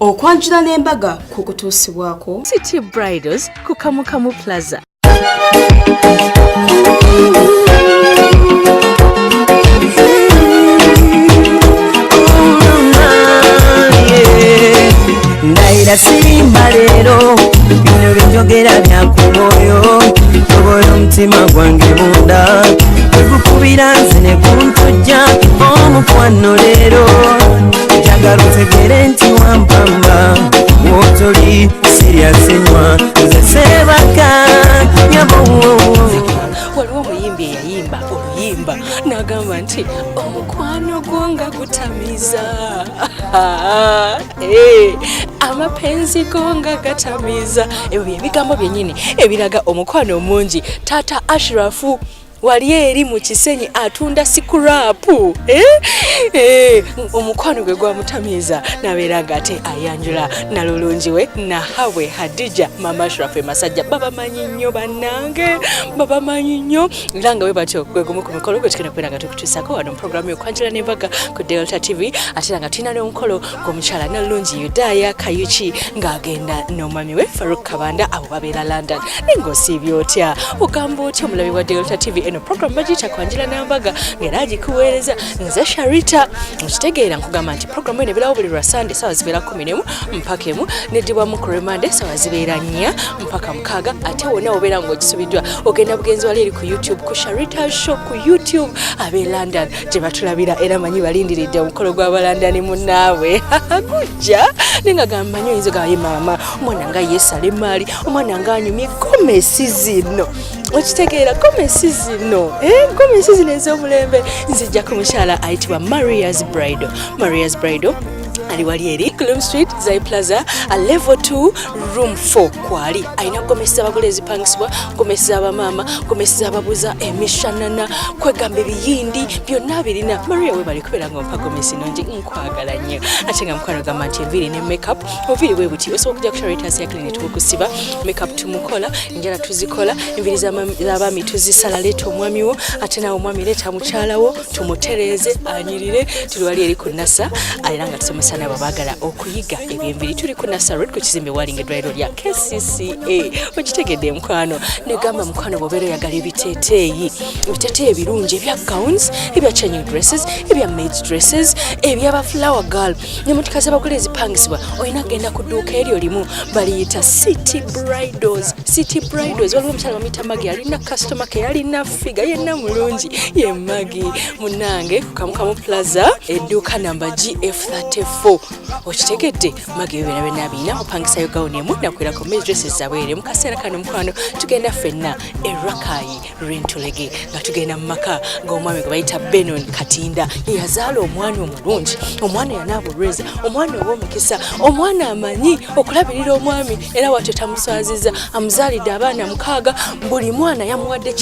okwanjula n'embaga kukutuusibwako City Bridals ku Kamukamu Plaza. Ndaira simba lero bino byogera byakumoyo toboyo mutima gwange munda ekukubira nze ne kuntujja omukwano lero njagala otegere nti wampamba wotoli siryasenywa nze sebaka nyabo. Waliwo omuyimbi eyayimba oluyimba n'agamba nti omukwano gwonga gutamiza amapenzi gonga gatamiza. Ebyo byebigambo byennyini ebiraga omukwano omungi. Taata Ashrafu wali eri mu Kisenyi atunda sikurapu omukwano gwe gwamutamiza nabeeranga ate ayanjula nalulungi we nahabwe Hadija mama Ashrafu Masajja babamanyi nnyo bannange babamanyi nnyo era nga we batyo gwe gumu ku mikolo gwe tugenda kubeera nga tukutuusako wano mu programu y'okwanjula n'embaga ku Delta TV ate nga tulina n'omukolo gw'omukyala nalulungi Yudaya Kayuki ng'agenda n'omwami we Faruk Kabanda abo babeera London n'eng'osiibye otya ogamba otya omulabi wa Delta TV eno program bagiyita kwanjula n'embaga ng'era agikuweereza nze Sharita okitegeera nkugamba nti program eno ebeerawo buli lwa Sunday sawa zibeera 11 mpaka 1 neddibwamu ku Monday sawa zibeera 4 mpaka 6 ate wonna obeera ng'ogisubiddwa ogenda bugenzi wali eri ku YouTube ku Sharita Show ku YouTube ab'e London gye batulabira era manyi balindiridde omukolo gw'Abalondani munnaabwe gujja nengagamba nnyo oyinza gaye maama omwana nga yeesala emaali omwana nga anyumye gomesi zino okitegeera gomesi zino gomesi zino ez'omulembe nzijja ku mukyala ayitibwa Maria's Bridal ali wali eri Gloom Street Zai Plaza a level 2 room 4 kwali aina gomesi z'abagole ezipangisibwa gomesi z'abamaama gomesi z'ababuza emishanana kwegamba ebiyindi byonna birina Maria we bali kubeera ng'ompa gomesi nongi nkwagala nnyo ate nga mukwano gamba nti enviiri ne makeup oviri we buti osobola okujja ku Sharita's ya clinic tukusiba makeup tumukola enjala tuzikola enviiri z'abaami tuzisala leeta omwami wo ate nawe omwami leeta mukyala wo tumutereeze anyirire tuli wali eri ku Nasa era nga tusomesa n'abo baagala okuyiga eby'enviiri tuli ku Nasa Road ku kizimbe walinga eddwaliro lya KCCA okitegedde mukwano negamba mukwano bw'obeera oyagala ebiteeteeyi ebirungi ebya gowns ebya changing dresses ebya maids dresses ebyaba flower girl n'emmotoka z'abagole ezipangisibwa olina kugenda ku dduuka eryo limu baliyita City Bridals waliwo omukyala bamuyita Magi alina customer ke alina figa yenna mulungi ye Magi munange ku Kamukamu Plaza edduuka namba GF34 okitegedde Magi bibera benabina opangisayo gawuni emu nakwirako maids dresses zabwere mu kaseera kano mukwano tugenda ffenna Rakai Rentulege nga tugenda mu maka ng'omwami gwe bayita Benon Katinda ye yazaala omwana omulungi omwana yanaabulweza omwana ow'omukisa omwana amanyi okulabirira omwami era watyo tamuswaziza amuzaalidde abaana 6 buli mwana yamuwadde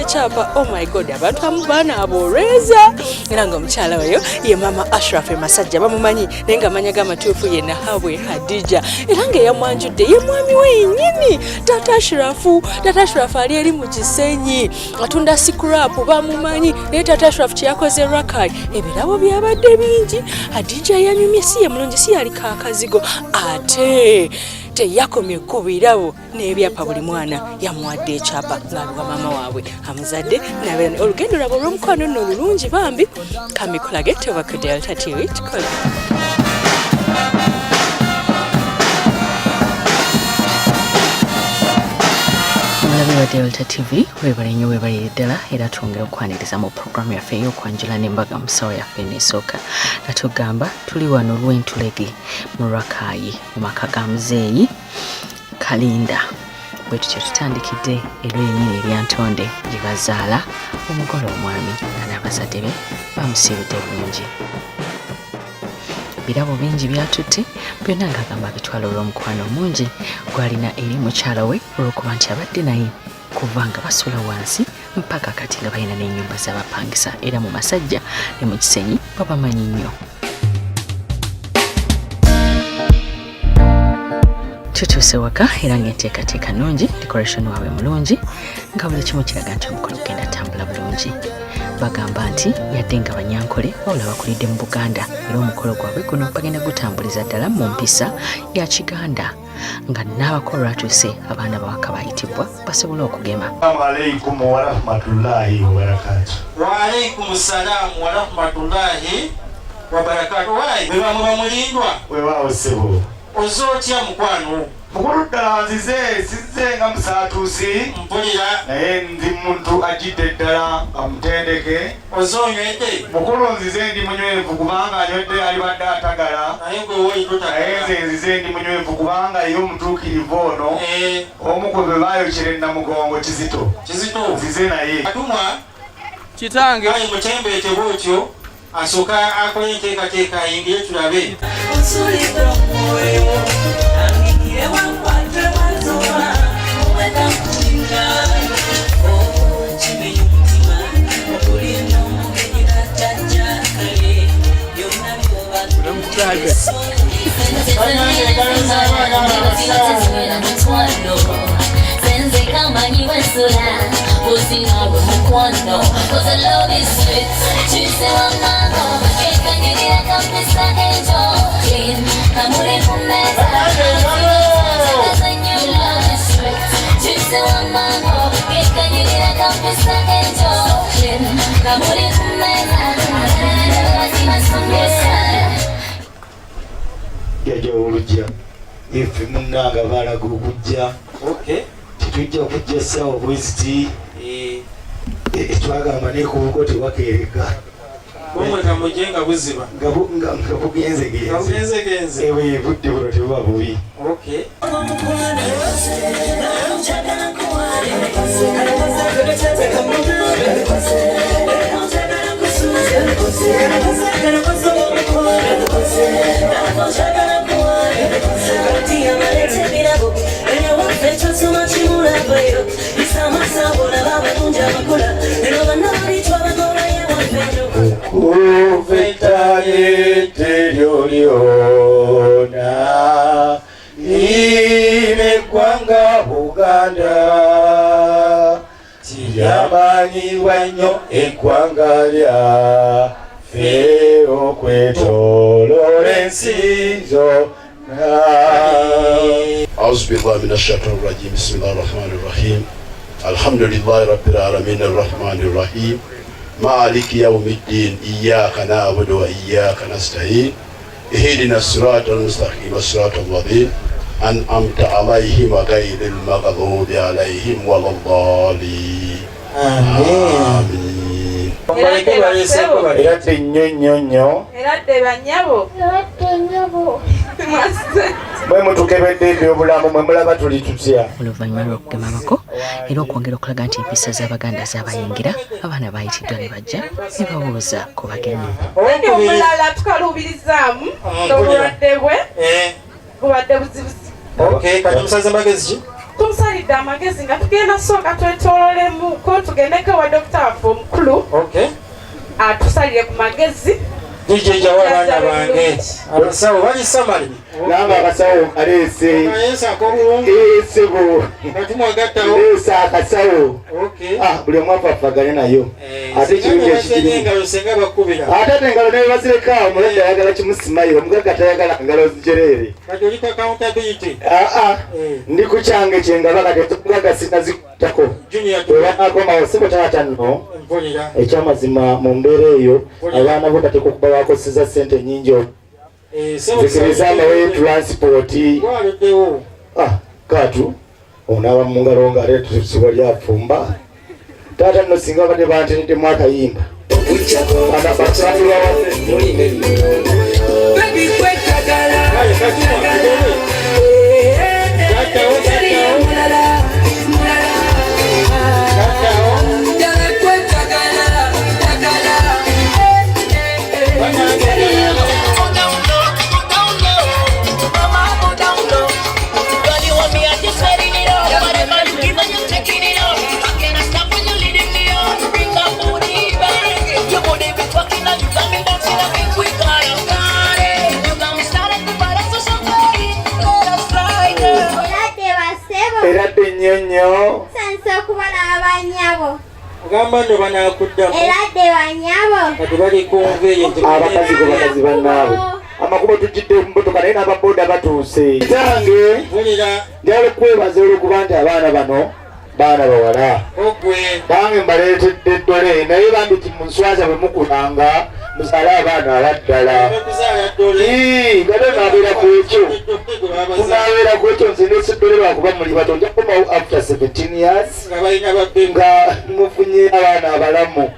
kyapa oh my god abantu amubaana abolweza era ng'omukyala oyo ye mama Ashrafu Masajja bamumanyi naye nga amanya g'amatuufu ye nahabwe Hadija era ng'eyamwanjudde ye mwami we yennyini Taata Ashrafu ali eri mu Kisenyi atunda sikurapu bamumanyi naye Taata Ashrafu kyeyakoze Rakai ebirabo byabadde bingi Hadija yanyumye si ye mulungi si yaliko akazigo ate teyakomye ku birabo n'ebyapa buli mwana yamuwadde ekyapa ng'aluwa maama waabwe amuzadde nabeera olugendo lwabwe olw'omukwano nno olulungi bambi kamikulage tova ku Delta TV tukole. Mulabi wa Delta TV webale nnyo webalire ddala era twongera okwaniriza mu programu yaffe ey'okwanjula n'embaga mu ssawa yaffe n'esooka nga tugamba tuli wano Lwentulege mu Rakai mu maka ga muzeeyi Kalinda bwe tutyo tutandikidde eryennyini eryantonde gye bazaala omugole omwami nga n'abazadde be bamusiibudde bulungi. Birabo bingi byatutte byonna ng'agamba bitwala olw'omukwano omungi gw'alina eri mukyala we olw'okuba nti abadde naye kuva nga basula wansi mpaka kati nga balina n'ennyumba z'abapangisa era mu Masajja ne mu Kisenyi babamanyi nnyo. tutuuse waka era ng'enteekateeka nnungi, decoration waabwe mulungi, nga buli kimu kiraga nti omukolo gugenda tambula bulungi. Bagamba nti yadde nga Banyankole wabula bakulidde mu Buganda era omukolo gwabwe guno bagenda gutambuliza ddala mu mpisa ya Kiganda nga n'abakolo lwatuuse abaana bawaka bayitibwa basobole okugema. Assalamualaikum warahmatullahi wabarakatuh. Waalaikum salaam warahmatullahi wabarakatuh. Wai bwe bamuba mulindwa Weewaawo ssebo. Ozootya mukwano? Mukulu ddala sizze nga musaatuusi. Mpulira. Naye ndi muntu ajjidde ddala amutendeke. Ozoonywedde? Mukulu nzize ndi munywevu kubanga anywedde alibadde atagala. Naye gwe woyi totagala. Naye nzize ndi munywevu kubanga ye omutuukirivu ono. Omu ku be baayokera Namugongo Kizito. Nzize naye. Atumwa kitange ayi mutembeete bwotyo asooka akola enteekateeka ayingire tulabe. Yajo olujja ife munnanga baalaga okujja tetujja okujja ssaawa bweziti twagamba nekubuko tewakeereka Mujenga buziba nga bugenzegenze ewe budde buno tebuba bubi. Lyona imeggwanga Buganda tiryamanyibwa nnyo eggwanga lyaffe okwetooloola ensi zonna. أعوذ بالله من الشيطان الرجيم بسم الله الرحمن الرحيم الحمد لله رب العالمين الرحمن الرحيم مالك يوم الدين إياك نعبد وإياك نستعين اهدنا الصراط المستقيم صراط الذين أنعمت عليهم غير المغضوب عليهم ولا الضالين آمين. Eradde nnyonnyonnyo eradde bannyabo mwe mutukebedde ebyobulamu mwe mulaba tuli tutya. Oluvannyuma lw'okugema abako era okwongera okulaga nti empisa z'Abaganda z'abayingira abaana bayitiddwa ne bajja ne babuuza ku bagenyi. ndi omulala tukaluubirizaamu obulwadde bwe bubadde buzibuzi. Kati musaze magezi ki? Tumusalidde amagezi nga tugenda sooka twetoololemuko tugendeko wa dokita waffe omukulu atusalire ku magezi. Nijja wa abaana bange abasawo bali samali Nanga akasawo aleese sebo leesa akasawo buli omu afafagane nayo ate kirungi ekikirimu ate ate engalo naye bazireka omulwadde ayagala kimusimayiro omugagga tayagala ngalo zijereere. Ndi ku kyange kyengalo kati omugagga sinazikuttako webanakomawo sebo taata nno ekyamazima mu mbeera eyo abaana bo tatekukuba bakoseza ssente nnyingi zikiriza amawe transport katu onaaba mu ngalo nga leetusiba lyafumba taata nno singa babadde bantereddemu akayimba You got me bouncing like we got batandise kubala abanyabo. Ogamba ndo banakuddamu. Era de banyabo. Kati bali kunveeyo nti abakazi go bakazi bannaabwe amakubo tujjidde mmotoka naye n'ababoda batuuse tange njala kwebaza olwokuba nti abaana bano baana bawala bange mbaleetedde ddole naye bambi ti munswaza bwe mukulanga muzaale abaana abaddala ngate naabeera ku ekyo tunaabeera ku ekyo nze neseddole lwakuba muli bato nja kukomawo after 17 years nga mufunye abaana abalamu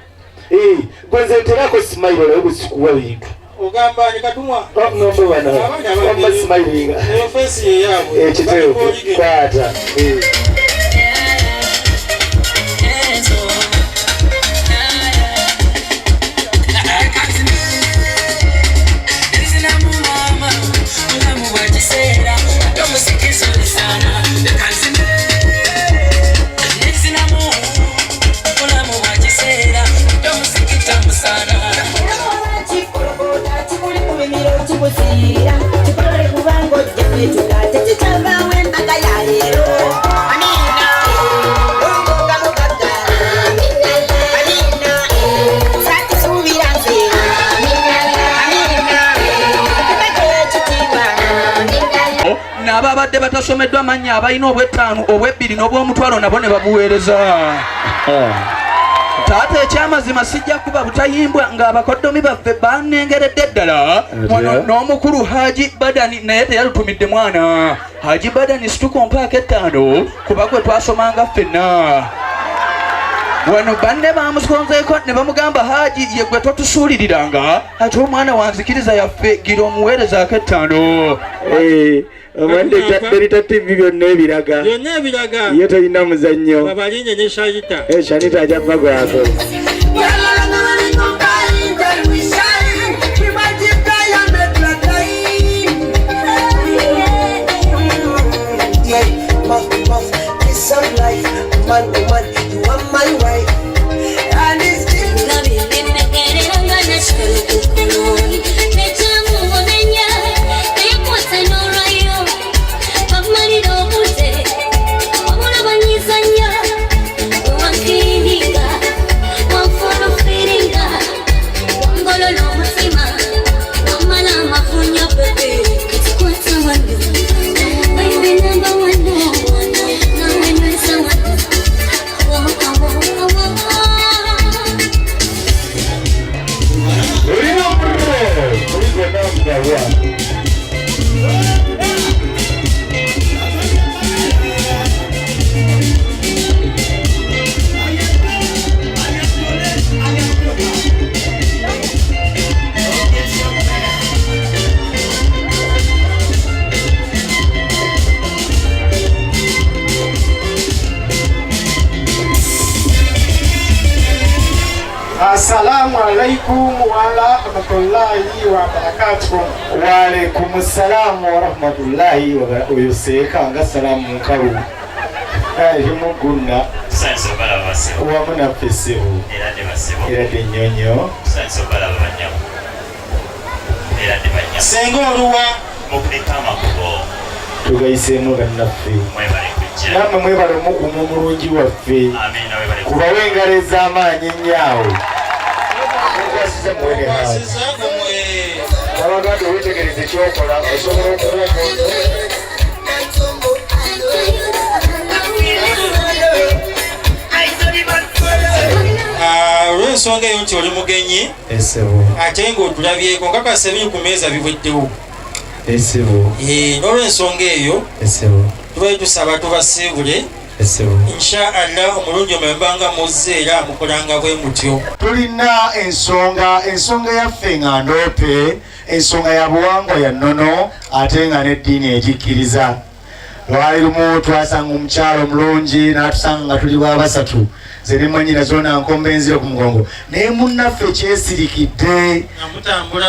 gwezeterako simayiro naye bwesikuwa bintu ogamba ni katumwa ngombe bana ngombe simayiringa ofesi ye yabo ekitero kwata n'ababadde batasomeddwa amannya abalina obw'ettaano obw'ebbiri n'obw'omutwalo nabo ne babuweereza. Taata ekyamazima sijja kuba butayimbwa ng'abakoddomi baffe bannengeredde ddala n'omukulu Haji Badani naye teyalutumidde mwana. Haji Badani situkompaako ettaano kuba gwe twasomanga ffenna. Wano banne bamusonzeeko ne bamugamba Haji ye gwe totusuuliriranga ate omwana wanzikiriza yaffe gira omuweerezaako ettaano. Berita TV byonna ebiraga ye talina muzannyo Shanita ajava gwako Assalamu alaikum wa rahmatullahi wa barakatuh. Wa alaikum assalam wa rahmatullahi wa barakatuh. Oyoseka nga salamu nkalu. Himuguna. Sanso bala basebo. Wa muna fesebo. Erade basebo. Erade nyonyo. Sanso bala banyamu. Erade banyamu. Sengo oluwa mukutama kubo. Tugayisemu bannaffe. Mwebale kujja. Namwe mwebale omukumu omulungi waffe. Amina webale. Kubawe engalo ez'amaanyi ennyawo. Abaganda wetegereze kyokola osobola okuba olw'ensonga eyo nti oli mugenyi ate ng'otulabyeko nkakasa ebiri ku meeza bibweddewo n'olw'ensonga eyo tubali tusaba tubasiibule insha Allah omulungi omwembanga muzze era mukolanga bwe mutyo. Tulina ensonga yaffe nga ndoope, ensonga ya buwangwa ya nnono ate nga n'eddiini egikkiriza. Lwali lumu twasanga omukyalo omulungi n'atusanga nga tuli bwabasatu ze ne mwennyina zoona nkombe enziro ku mugongo naye munnaffe kyesirikidde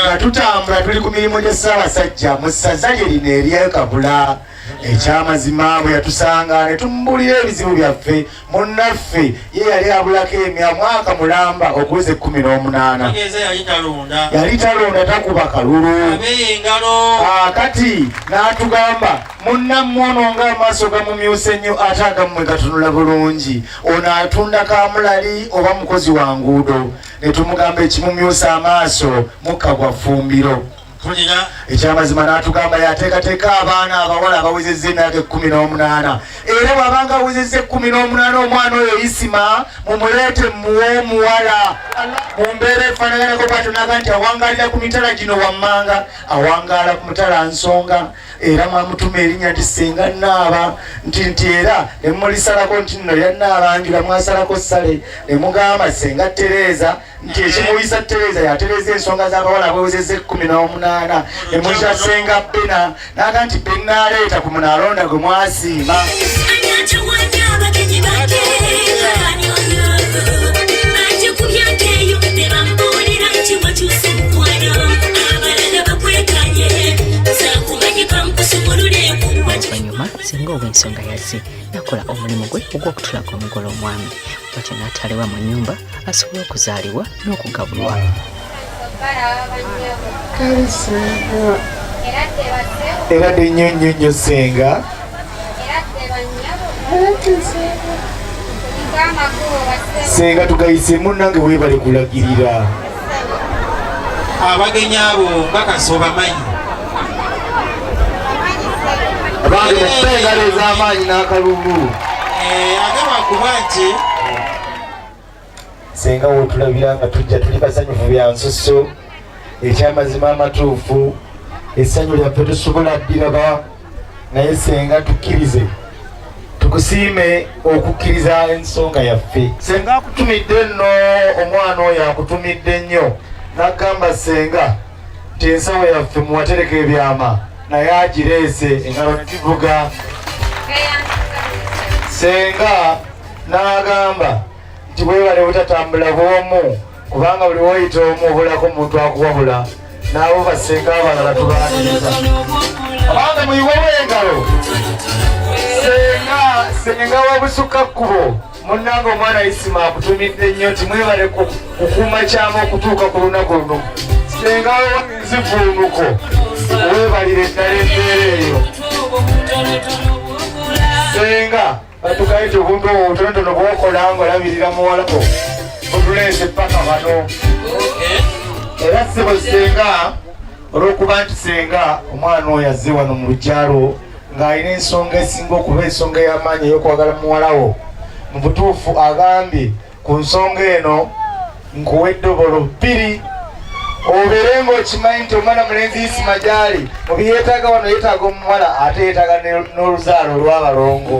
nga tutambula tuli ku mirimu gya Ssaabasajja mu ssaza lye lino ery'e Kabula. Ekyamazima bwe yatusanga ne tumubulira ebizibu byaffe munnaffe ye yali abulako mwaka mulamba okuweza 18 yali talonda takuba kalulu kati n'atugamba munnamwono ng'amaaso gamumyuse nnyo ate agammwe gatunula bulungi. Ono atunda kamulali oba mukozi wa nguudo ne tumugamba ekimumyusa amaaso mukka gwa ffumbiro. Ekyamazima n'atugamba yateekateeka abaana abawala abawezezza emyaka 18 era bw'abanga awezezza 18 omwana oyo isima mumuleete muwe omuwala mu mbeera efaanaganako bw'atonaga nti awangaalira ku mitala gino wammanga awangaala ku mutala nsonga era mwamutuma erinnya nti Senga Naaba nti era ne mulisalako nti nno yannaabanjula mwasalako ssale ne mugamba Senga Tereza nti ekimuyisa Tereza yatereza ensonga z'abawala abawezezza 18 ne muyita Senga Bena n'aga nti Benaleeta ku munaalonda gwe mwasiima. Oluvannyuma singa ow'ensonga yazze nakola omulimu gwe ogw'okutulako omugole omwami bwatyo n'atwalibwa mu nnyumba asobole okuzaalibwa n'okugabulwa. Era nnyo Senga. Senga tugayisemu nange weebale kulagirira. Abagenyi abo bakasa obamanyi. Abange mupengalo ez'amaanyi n'akalulu. Agamba kuba nti Senga wootulabira nga tujja tuli basanyufu bya nsusso ekyamazima amatuufu essanyu lyaffe tusobola ddiraba naye Senga tukkirize tukusiime okukkiriza ensonga yaffe. Senga akutumidde nno omwana oyo akutumidde nnyo n'agamba Senga nti ensawo yaffe muwatereka ebyama naye agireese engalo ne zivuga. Senga n'agamba nti bwebale butatambula bw'omu kubanga buli woyita omu obulako omuntu akuwabula n'abo basenga abalala tubaaniriza abanga muyiwewo engalo. Senga wabusukka kkubo munnanga omwana Isima akutumidde nnyo nti mwebale kukuuma kyama okutuuka ku lunaku luno. Senga zivuunuko weebalire eddala embeera eyo. Senga batugaite obuntu obwo butonotono bwokola ng'olabirira muwalako otuleese paka bano. Era ssebo Senga olw'okuba nti Senga omwana oyo azze wano mu lukyalo ng'alina ensonga esinga okuba ensonga ey'amaanyi ey'okwagala muwalawo. Mu butuufu agambye ku nsonga eno nkuwa eddobolo 2 obeere ng'okimanyi nti omwana mulenzi Isima gy'ali mu byeyeetaaga wano yeetaaga omuwala ate yeetaaga n'oluzaalo olw'abalongo.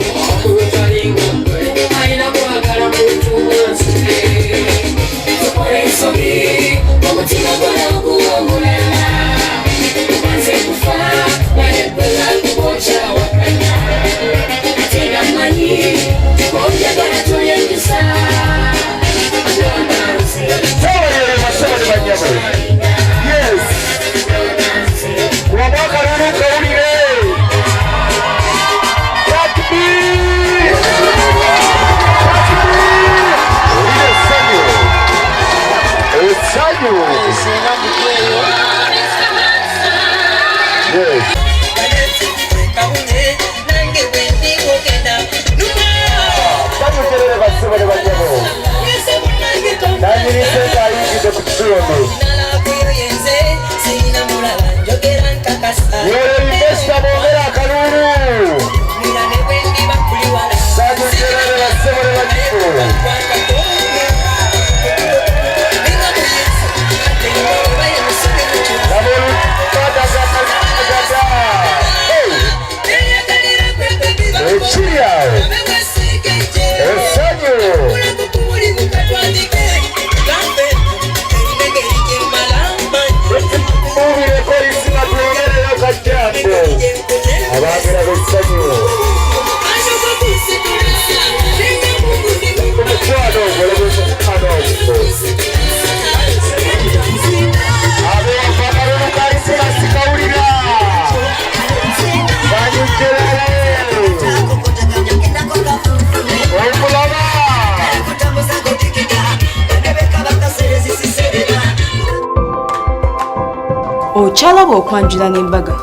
Okyalaba okwanjula n'embaga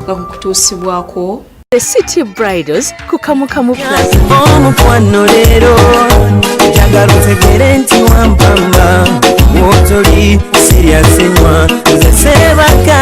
nga kukutuusibwako The City Bridals ku Kamukamu Plaza. Omukwano leero njagala otegere nti wampamba wotoli siryasenywa nze Ssebaaka